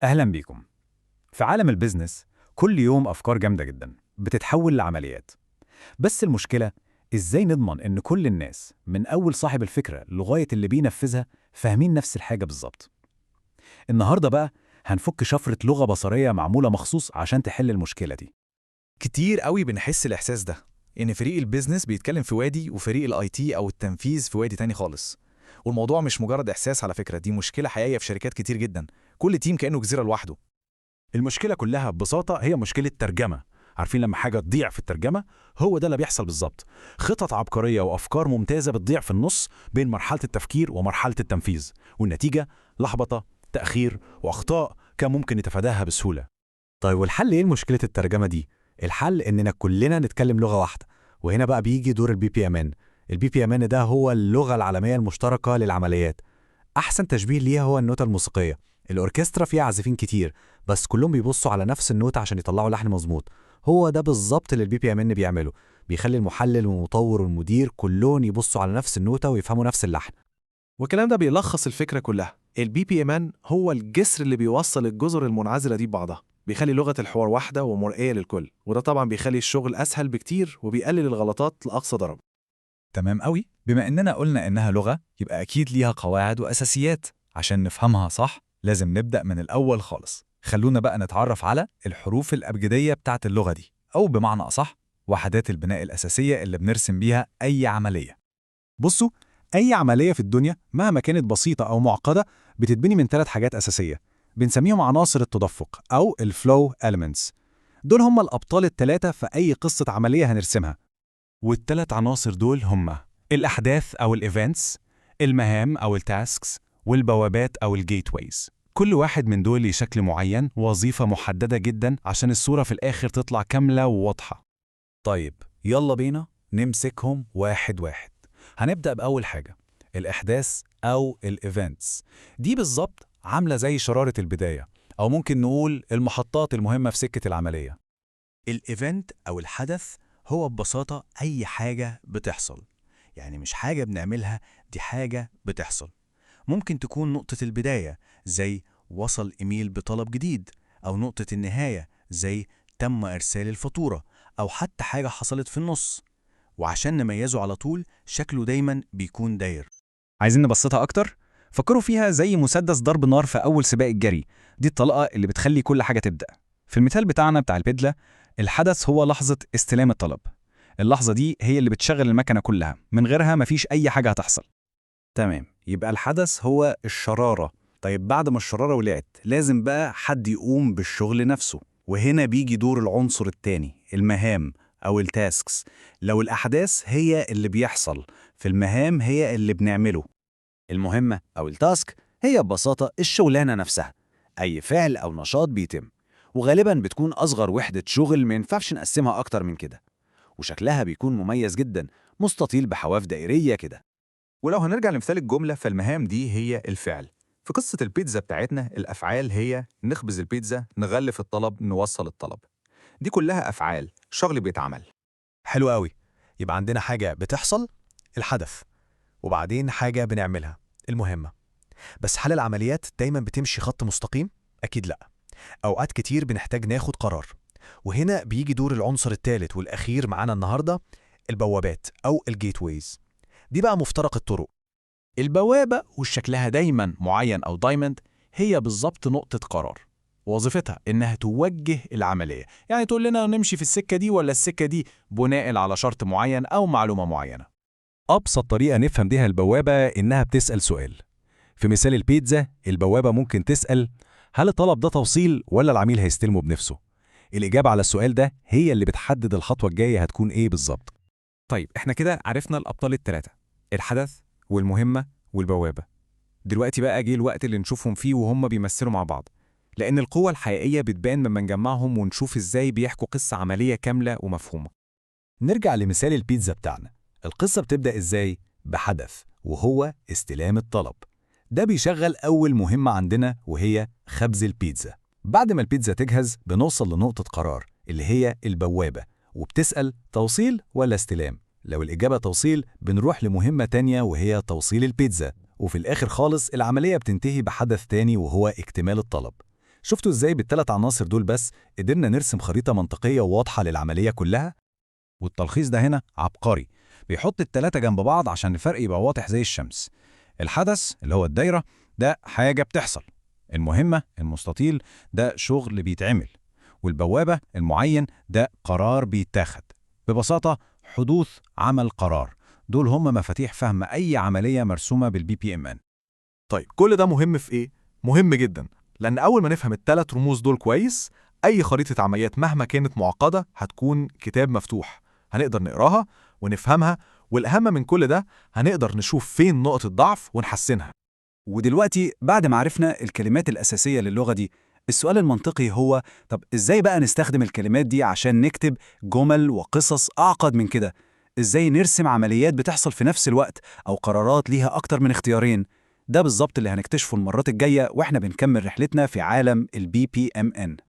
أهلا بيكم. في عالم البيزنس كل يوم أفكار جامدة جدا بتتحول لعمليات. بس المشكلة إزاي نضمن إن كل الناس من أول صاحب الفكرة لغاية اللي بينفذها فاهمين نفس الحاجة بالظبط. النهاردة بقى هنفك شفرة لغة بصرية معمولة مخصوص عشان تحل المشكلة دي. كتير قوي بنحس الإحساس ده، إن فريق البيزنس بيتكلم في وادي وفريق الاي تي أو التنفيذ في وادي تاني خالص. والموضوع مش مجرد إحساس، على فكرة دي مشكلة حقيقية في شركات كتير جدا. كل تيم كأنه جزيرة لوحده. المشكلة كلها ببساطة هي مشكلة ترجمة. عارفين لما حاجة تضيع في الترجمة؟ هو ده اللي بيحصل بالظبط. خطط عبقرية وأفكار ممتازة بتضيع في النص بين مرحلة التفكير ومرحلة التنفيذ، والنتيجة لخبطة، تأخير وأخطاء كان ممكن يتفاداها بسهولة. طيب والحل ايه لمشكلة الترجمة دي؟ الحل اننا كلنا نتكلم لغة واحدة، وهنا بقى بيجي دور البي بي ام ان. البي بي ام ان ده هو اللغة العالمية المشتركة للعمليات. احسن تشبيه ليها هو النوتة الموسيقية. الاوركسترا فيها عازفين كتير، بس كلهم بيبصوا على نفس النوتة عشان يطلعوا لحن مظبوط. هو ده بالظبط اللي البي بي ام ان بيعمله، بيخلي المحلل والمطور والمدير كلهم يبصوا على نفس النوتة ويفهموا نفس اللحن. والكلام ده بيلخص الفكرة كلها. البي بي ام ان هو الجسر اللي بيوصل الجزر المنعزلة دي ببعضها، بيخلي لغة الحوار واحدة ومرئية للكل، وده طبعا بيخلي الشغل أسهل بكتير وبيقلل الغلطات لأقصى درجة. تمام قوي. بما إننا قلنا إنها لغة يبقى أكيد ليها قواعد وأساسيات. عشان نفهمها صح لازم نبدأ من الأول خالص. خلونا بقى نتعرف على الحروف الأبجدية بتاعت اللغة دي، أو بمعنى أصح وحدات البناء الأساسية اللي بنرسم بيها أي عملية. بصوا، أي عملية في الدنيا مهما كانت بسيطة أو معقدة بتتبني من 3 حاجات أساسية بنسميهم عناصر التدفق أو الفلو elements. دول هم الأبطال ال3 في أي قصة عملية هنرسمها. والثلاث عناصر دول هما الأحداث أو الإيفنتس، المهام أو التاسكس، والبوابات أو الجيت ويز. كل واحد من دول ليه شكل معين، وظيفة محددة جدا عشان الصورة في الآخر تطلع كاملة وواضحة. طيب يلا بينا نمسكهم واحد واحد. هنبدأ بأول حاجة، الإحداث أو الإيفنتس. دي بالظبط عاملة زي شرارة البداية، أو ممكن نقول المحطات المهمة في سكة العملية. الإيفنت أو الحدث هو ببساطة أي حاجة بتحصل، يعني مش حاجة بنعملها، دي حاجة بتحصل. ممكن تكون نقطة البداية زي وصل إيميل بطلب جديد، أو نقطة النهاية زي تم إرسال الفاتورة، أو حتى حاجة حصلت في النص. وعشان نميزه على طول شكله دايما بيكون داير. عايزين نبسطها أكتر؟ فكروا فيها زي مسدس ضرب نار في أول سباق الجري، دي الطلقة اللي بتخلي كل حاجة تبدأ. في المثال بتاعنا بتاع البدلة، الحدث هو لحظة استلام الطلب. اللحظة دي هي اللي بتشغل المكنة كلها، من غيرها مفيش أي حاجة هتحصل. تمام، يبقى الحدث هو الشرارة. طيب بعد ما الشرارة ولعت لازم بقى حد يقوم بالشغل نفسه، وهنا بيجي دور العنصر التاني، المهام أو التاسكس. لو الأحداث هي اللي بيحصل، في المهام هي اللي بنعمله. المهمة أو التاسك هي ببساطة الشغلانة نفسها، أي فعل أو نشاط بيتم، وغالبا بتكون أصغر وحدة شغل، ما ينفعش نقسمها أكتر من كده، وشكلها بيكون مميز جدا، مستطيل بحواف دائرية كده. ولو هنرجع لمثال الجملة، فالمهام دي هي الفعل. في قصة البيتزا بتاعتنا الأفعال هي نخبز البيتزا، نغلف الطلب، نوصل الطلب. دي كلها أفعال، شغل بيتعمل. حلو قوي. يبقى عندنا حاجة بتحصل، الحدث، وبعدين حاجة بنعملها، المهمة. بس هل العمليات دايما بتمشي خط مستقيم؟ أكيد لأ. أوقات كتير بنحتاج ناخد قرار، وهنا بيجي دور العنصر الثالث والأخير معانا النهاردة، البوابات أو الجيت ويز. دي بقى مفترق الطرق. البوابة وشكلها دايما معين أو دايموند هي بالظبط نقطة قرار، وظيفتها إنها توجه العملية، يعني تقول لنا نمشي في السكة دي ولا السكة دي بناء على شرط معين أو معلومة معينة. أبسط طريقة نفهم بيها البوابة إنها بتسأل سؤال. في مثال البيتزا، البوابة ممكن تسأل: هل الطلب ده توصيل ولا العميل هيستلمه بنفسه؟ الإجابة على السؤال ده هي اللي بتحدد الخطوة الجاية هتكون إيه بالظبط. طيب احنا كده عرفنا الأبطال ال3، الحدث والمهمة والبوابة. دلوقتي بقى جه الوقت اللي نشوفهم فيه وهم بيمثلوا مع بعض، لأن القوة الحقيقية بتبان لما نجمعهم ونشوف إزاي بيحكوا قصة عملية كاملة ومفهومة. نرجع لمثال البيتزا بتاعنا. القصة بتبدأ إزاي؟ بحدث، وهو استلام الطلب. ده بيشغل أول مهمة عندنا، وهي خبز البيتزا. بعد ما البيتزا تجهز بنوصل لنقطة قرار اللي هي البوابة، وبتسأل توصيل ولا استلام. لو الإجابة توصيل بنروح لمهمة تانية وهي توصيل البيتزا، وفي الآخر خالص العملية بتنتهي بحدث تاني وهو اكتمال الطلب. شفتوا إزاي بالثلاث عناصر دول بس قدرنا نرسم خريطة منطقية وواضحة للعملية كلها؟ والتلخيص ده هنا عبقري، بيحط التلاتة جنب بعض عشان الفرق يبقى واضح زي الشمس. الحدث اللي هو الدايرة ده حاجة بتحصل، المهمة المستطيل ده شغل بيتعمل، والبوابة المعين ده قرار بيتاخد. ببساطة حدوث عمل قرار، دول هم مفاتيح فهم أي عملية مرسومة بالBPMN. طيب كل ده مهم في إيه؟ مهم جدا، لأن أول ما نفهم الثلاث رموز دول كويس، أي خريطة عمليات مهما كانت معقدة هتكون كتاب مفتوح، هنقدر نقراها ونفهمها، والأهم من كل ده هنقدر نشوف فين نقط الضعف ونحسنها. ودلوقتي بعد ما عرفنا الكلمات الأساسية للغة دي، السؤال المنطقي هو طب إزاي بقى نستخدم الكلمات دي عشان نكتب جمل وقصص أعقد من كده؟ إزاي نرسم عمليات بتحصل في نفس الوقت أو قرارات ليها أكتر من اختيارين؟ ده بالظبط اللي هنكتشفه المرات الجاية وإحنا بنكمل رحلتنا في عالم الBPMN.